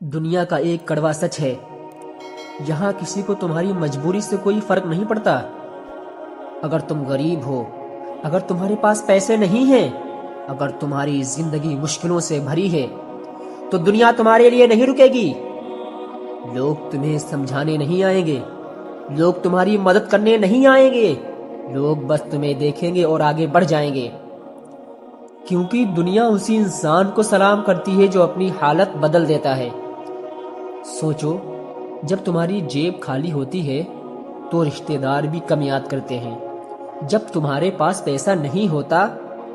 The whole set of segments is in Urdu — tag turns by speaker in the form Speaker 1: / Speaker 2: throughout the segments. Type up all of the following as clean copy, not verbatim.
Speaker 1: دنیا کا ایک کڑوا سچ ہے، یہاں کسی کو تمہاری مجبوری سے کوئی فرق نہیں پڑتا۔ اگر تم غریب ہو، اگر تمہارے پاس پیسے نہیں ہیں، اگر تمہاری زندگی مشکلوں سے بھری ہے تو دنیا تمہارے لیے نہیں رکے گی۔ لوگ تمہیں سمجھانے نہیں آئیں گے، لوگ تمہاری مدد کرنے نہیں آئیں گے، لوگ بس تمہیں دیکھیں گے اور آگے بڑھ جائیں گے، کیونکہ دنیا اسی انسان کو سلام کرتی ہے جو اپنی حالت بدل دیتا ہے۔ سوچو، جب تمہاری جیب خالی ہوتی ہے تو رشتہ دار بھی کم یاد کرتے ہیں، جب تمہارے پاس پیسہ نہیں ہوتا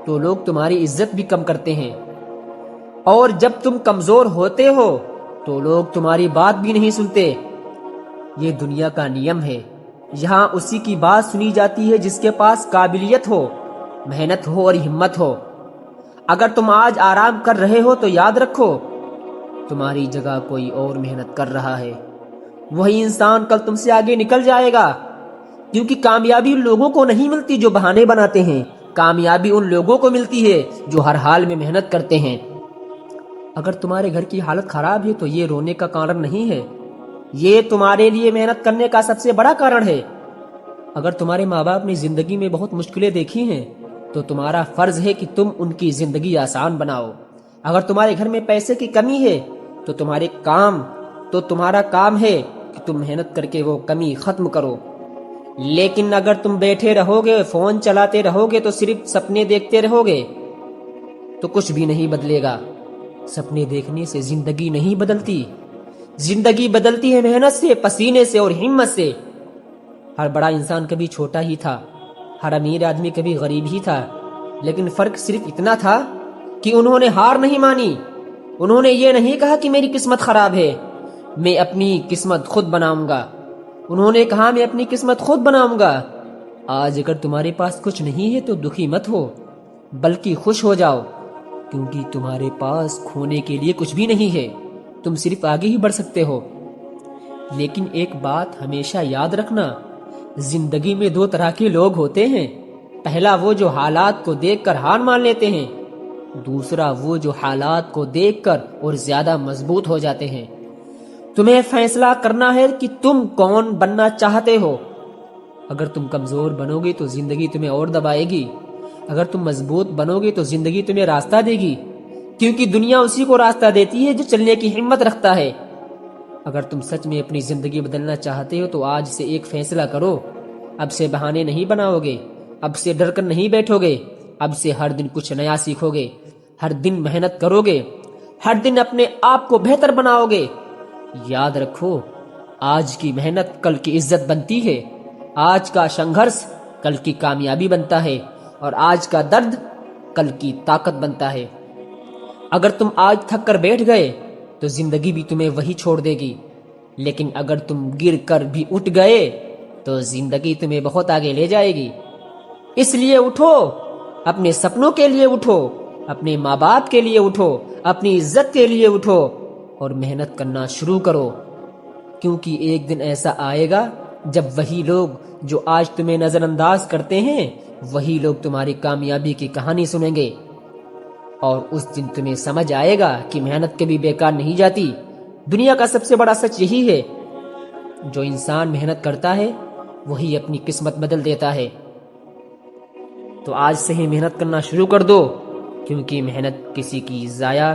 Speaker 1: تو لوگ تمہاری عزت بھی کم کرتے ہیں، اور جب تم کمزور ہوتے ہو تو لوگ تمہاری بات بھی نہیں سنتے۔ یہ دنیا کا نیم ہے، یہاں اسی کی بات سنی جاتی ہے جس کے پاس قابلیت ہو، محنت ہو اور ہمت ہو۔ اگر تم آج آرام کر رہے ہو تو یاد رکھو، تمہاری جگہ کوئی اور محنت کر رہا ہے۔ وہی انسان کل تم سے آگے نکل جائے گا، کیونکہ کامیابی ان لوگوں کو نہیں ملتی جو بہانے بناتے ہیں، کامیابی ان لوگوں کو ملتی ہے جو ہر حال میں محنت کرتے ہیں۔ اگر تمہارے گھر کی حالت خراب ہے تو یہ رونے کا کارن نہیں ہے، یہ تمہارے لیے محنت کرنے کا سب سے بڑا کارن ہے۔ اگر تمہارے ماں باپ نے زندگی میں بہت مشکلیں دیکھی ہیں تو تمہارا فرض ہے کہ تم ان کی زندگی آسان بناؤ۔ اگر تمہارے گھر میں پیسے کی کمی ہے تو تمہارا کام ہے کہ تم محنت کر کے وہ کمی ختم کرو۔ لیکن اگر تم بیٹھے رہو گے، فون چلاتے رہو گے، تو صرف سپنے دیکھتے رہو گے تو کچھ بھی نہیں بدلے گا۔ سپنے دیکھنے سے زندگی نہیں بدلتی، زندگی بدلتی ہے محنت سے، پسینے سے اور ہمت سے۔ ہر بڑا انسان کبھی چھوٹا ہی تھا، ہر امیر آدمی کبھی غریب ہی تھا، لیکن فرق صرف اتنا تھا کہ انہوں نے ہار نہیں مانی۔ انہوں نے یہ نہیں کہا کہ میری قسمت خراب ہے، میں اپنی قسمت خود بناؤں گا۔ انہوں نے کہا میں اپنی قسمت خود بناؤں گا۔ آج اگر تمہارے پاس کچھ نہیں ہے تو دکھی مت ہو، بلکہ خوش ہو جاؤ، کیونکہ تمہارے پاس کھونے کے لیے کچھ بھی نہیں ہے، تم صرف آگے ہی بڑھ سکتے ہو۔ لیکن ایک بات ہمیشہ یاد رکھنا، زندگی میں دو طرح کے لوگ ہوتے ہیں، پہلا وہ جو حالات کو دیکھ کر ہار مان لیتے ہیں، دوسرا وہ جو حالات کو دیکھ کر اور زیادہ مضبوط ہو جاتے ہیں۔ تمہیں فیصلہ کرنا ہے کہ تم کون بننا چاہتے ہو۔ اگر تم کمزور بنو گے تو زندگی تمہیں اور دبائے گی، اگر تم مضبوط بنو گے تو زندگی تمہیں راستہ دے گی، کیونکہ دنیا اسی کو راستہ دیتی ہے جو چلنے کی ہمت رکھتا ہے۔ اگر تم سچ میں اپنی زندگی بدلنا چاہتے ہو تو آج سے ایک فیصلہ کرو، اب سے بہانے نہیں بناؤ گے، اب سے ڈر کر نہیں بیٹھو گے، اب سے ہر دن کچھ نیا سیکھو گے، ہر دن محنت کرو گے، ہر دن اپنے آپ کو بہتر بناؤ گے۔ یاد رکھو، آج کی محنت کل کی عزت بنتی ہے، آج کا سنگھرش کل کی کامیابی بنتا ہے، اور آج کا درد کل کی طاقت بنتا ہے۔ اگر تم آج تھک کر بیٹھ گئے تو زندگی بھی تمہیں وہی چھوڑ دے گی، لیکن اگر تم گر کر بھی اٹھ گئے تو زندگی تمہیں بہت آگے لے جائے گی۔ اس لیے اٹھو، اپنے سپنوں کے لیے اٹھو، اپنے ماں باپ کے لیے اٹھو، اپنی عزت کے لیے اٹھو اور محنت کرنا شروع کرو، کیونکہ ایک دن ایسا آئے گا جب وہی لوگ جو آج تمہیں نظر انداز کرتے ہیں وہی لوگ تمہاری کامیابی کی کہانی سنیں گے، اور اس دن تمہیں سمجھ آئے گا کہ محنت کبھی بیکار نہیں جاتی۔ دنیا کا سب سے بڑا سچ یہی ہے، جو انسان محنت کرتا ہے وہی اپنی قسمت بدل دیتا ہے۔ تو آج سے ہی محنت کرنا شروع کر دو، کیونکہ محنت کسی کی ضائع